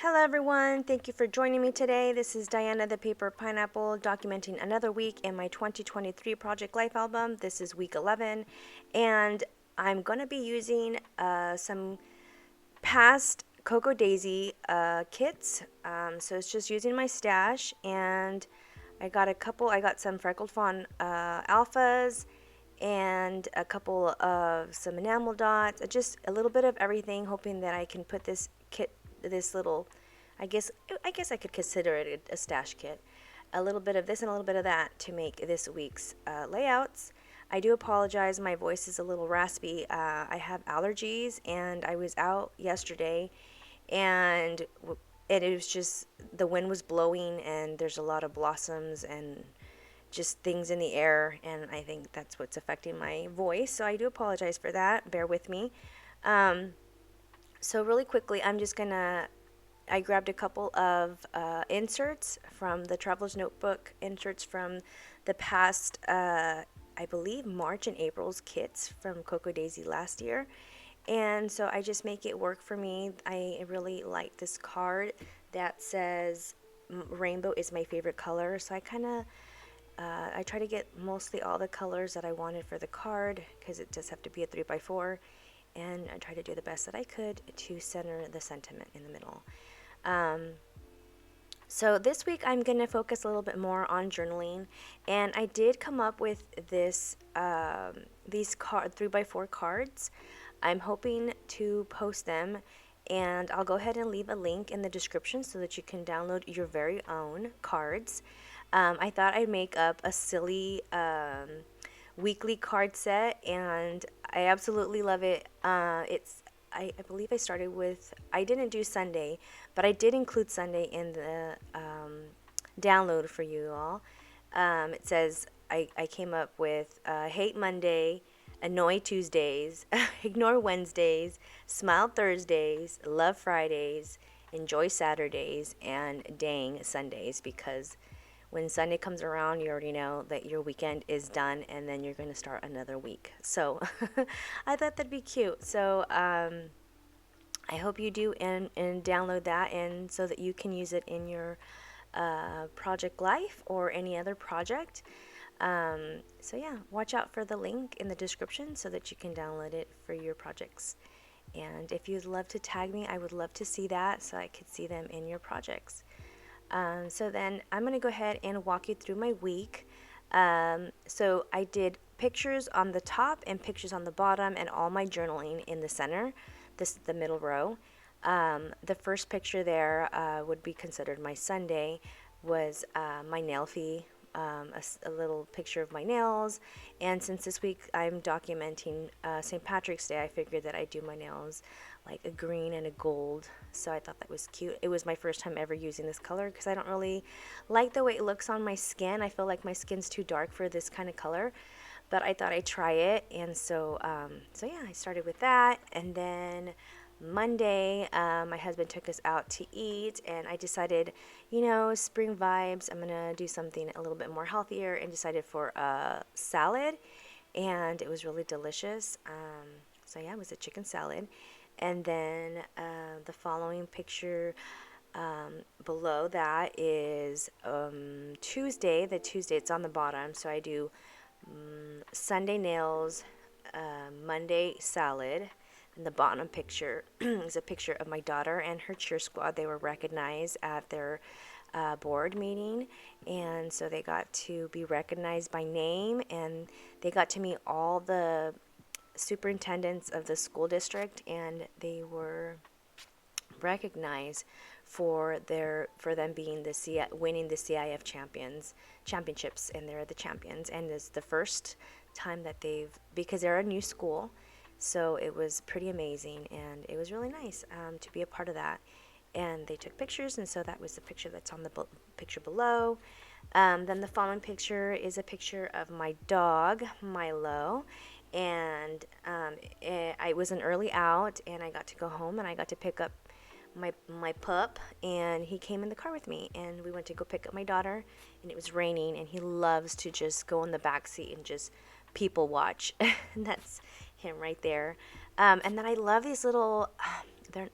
Hello everyone, thank you for joining me today. This is Diana the Paper Pineapple documenting another week in my 2023 Project Life album. This is week 11 and I'm going to be using some past Cocoa Daisy kits. So it's just using my stash, and I got some Freckled Fawn alphas and a couple of some enamel dots, just a little bit of everything, hoping that I can put this kit, this little, I guess I could consider it a stash kit, a little bit of this and a little bit of that to make this week's layouts. I do apologize, my voice is a little raspy. I have allergies, and I was out yesterday, and it was just, the wind was blowing, and there's a lot of blossoms and just things in the air, and I think that's what's affecting my voice. So I do apologize for that. Bear with me. So really quickly, I grabbed a couple of inserts from the Traveler's Notebook, inserts from the past, I believe, March and April's kits from Cocoa Daisy last year. And so I just make it work for me. I really like this card that says rainbow is my favorite color. So I try to get mostly all the colors that I wanted for the card, because it does have to be a 3x4, and I try to do the best that I could to center the sentiment in the middle. So this week I'm going to focus a little bit more on journaling, and I did come up with these 3x4 cards. I'm hoping to post them, and I'll go ahead and leave a link in the description so that you can download your very own cards. I thought I'd make up a silly weekly card set, and I absolutely love it. I believe I started with, I didn't do Sunday, but I did include Sunday in the download for you all. It says I came up with hate Monday, annoy Tuesdays, ignore Wednesdays, smile Thursdays, love Fridays, enjoy Saturdays, and dang Sundays, because when Sunday comes around, you already know that your weekend is done, and then you're going to start another week. So I thought that'd be cute. So I hope you do and download that, and so that you can use it in your project life or any other project. So yeah, watch out for the link in the description so that you can download it for your projects. And if you'd love to tag me, I would love to see that so I could see them in your projects. So then I'm going to go ahead and walk you through my week. So I did pictures on the top and pictures on the bottom, and all my journaling in the center, the middle row. The first picture there would be considered my Sunday, was my nail fee, a little picture of my nails. And since this week I'm documenting St. Patrick's Day, I figured that I'd do my nails like a green and a gold, so I thought that was cute. It was my first time ever using this color, because I don't really like the way it looks on my skin. I feel like my skin's too dark for this kind of color, but I thought I'd try it. And so yeah, I started with that. And then Monday, my husband took us out to eat, and I decided, spring vibes, I'm gonna do something a little bit more healthier, and decided for a salad, and it was really delicious. So yeah, it was a chicken salad. And then the following picture below that is Tuesday. The Tuesday, it's on the bottom, so I do Sunday nails, Monday salad. And the bottom picture is a picture of my daughter and her cheer squad. They were recognized at their board meeting, and so they got to be recognized by name, and they got to meet all the superintendents of the school district, and they were recognized for them being winning the CIF championships, and they're the champions. And it's the first time that because they're a new school, so it was pretty amazing, and it was really nice to be a part of that. And they took pictures, and so that was the picture that's on the picture below. Then the following picture is a picture of my dog, Milo. And I was an early out, and I got to go home, and I got to pick up my pup, and he came in the car with me, and we went to go pick up my daughter, and it was raining, and he loves to just go in the back seat and just people watch. And that's him right there. And then I love these little, they're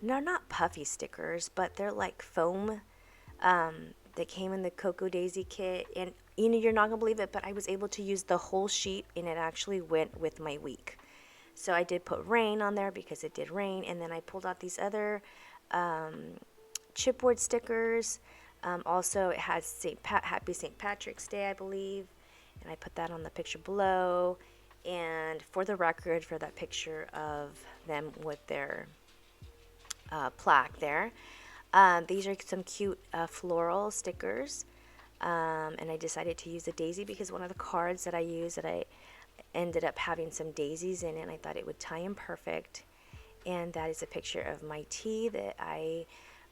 they're not puffy stickers, but they're like foam. That came in the Cocoa Daisy kit, and you're not gonna believe it, but I was able to use the whole sheet, and it actually went with my week. So I did put rain on there because it did rain, and then I pulled out these other chipboard stickers. Also, it has Happy St. Patrick's Day, I believe, and I put that on the picture below. And for the record, for that picture of them with their plaque there, these are some cute floral stickers. And I decided to use a daisy because one of the cards that I used that I ended up having some daisies in it, and I thought it would tie in perfect. And that is a picture of my tea that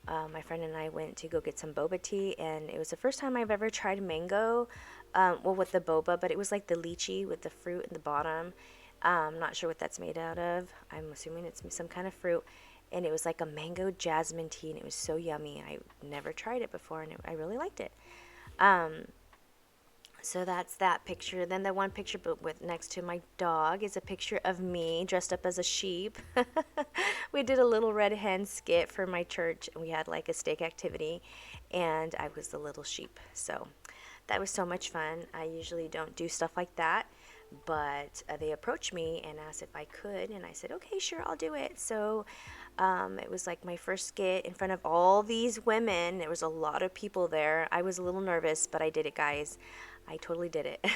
my friend and I went to go get some boba tea, and it was the first time I've ever tried mango, well, with the boba, but it was like the lychee with the fruit in the bottom. I'm not sure what that's made out of. I'm assuming it's some kind of fruit. And it was like a mango jasmine tea, and it was so yummy. I never tried it before, and I really liked it. So that's that picture. Then the one picture but with next to my dog is a picture of me dressed up as a sheep. We did a little red hen skit for my church, and we had like a steak activity, and I was the little sheep. So that was so much fun. I usually don't do stuff like that, but they approached me and asked if I could, and I said, okay, sure, I'll do it. So it was like my first skit in front of all these women. There was a lot of people there. I was a little nervous, but I did it, guys. I totally did it.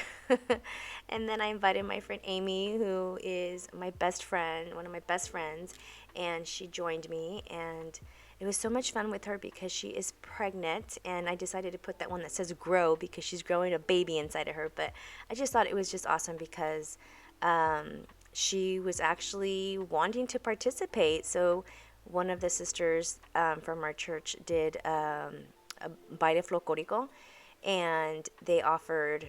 And then I invited my friend Amy, who is my best friend, one of my best friends, and she joined me. And it was so much fun with her because she is pregnant, and I decided to put that one that says grow because she's growing a baby inside of her. But I just thought it was just awesome because she was actually wanting to participate. So one of the sisters from our church did a baile folclórico, and they offered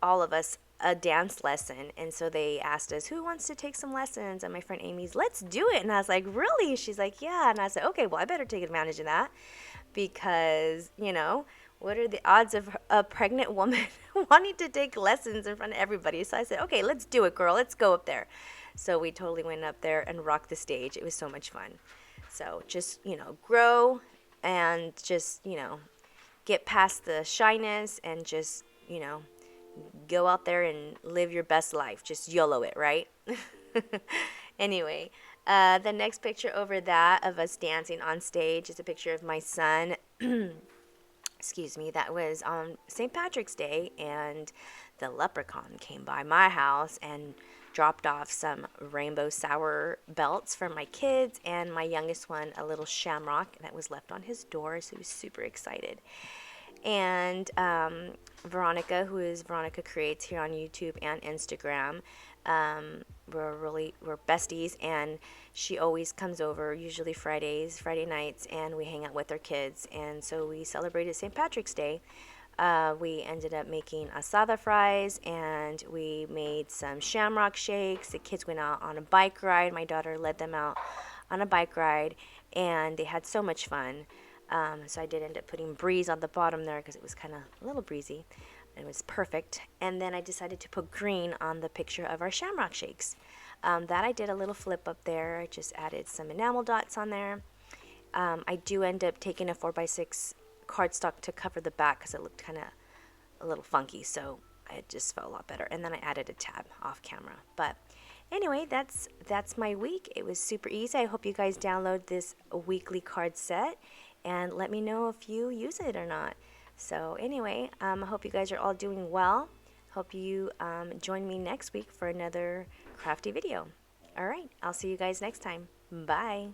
all of us a dance lesson. And so they asked us, who wants to take some lessons? And my friend Amy's, let's do it. And I was like, really? She's like, yeah. And I said, okay, well, I better take advantage of that because, what are the odds of a pregnant woman wanting to take lessons in front of everybody? So I said, okay, let's do it, girl. Let's go up there. So we totally went up there and rocked the stage. It was so much fun. So just, grow and just, get past the shyness and just, go out there and live your best life. Just YOLO it, right? Anyway, the next picture over that of us dancing on stage is a picture of my son. Excuse me, that was on St. Patrick's Day, and the leprechaun came by my house and dropped off some rainbow sour belts for my kids, and my youngest one a little shamrock that was left on his door, so he was super excited. And Veronica, who is Veronica Creates here on YouTube and Instagram, we're besties, and she always comes over, usually Friday nights, and we hang out with our kids. And so we celebrated St. Patrick's Day. We ended up making asada fries, and we made some shamrock shakes. The kids went out on a bike ride. My daughter led them out on a bike ride, and they had so much fun. So I did end up putting breeze on the bottom there because it was kind of a little breezy. It was perfect. And then I decided to put green on the picture of our shamrock shakes. That I did a little flip up there. I just added some enamel dots on there. I do end up taking a 4x6 cardstock to cover the back because it looked kind of a little funky. So it just felt a lot better. And then I added a tab off camera. But anyway, that's my week. It was super easy. I hope you guys download this weekly card set and let me know if you use it or not. So anyway, I hope you guys are all doing well. Hope you join me next week for another crafty video. All right, I'll see you guys next time. Bye.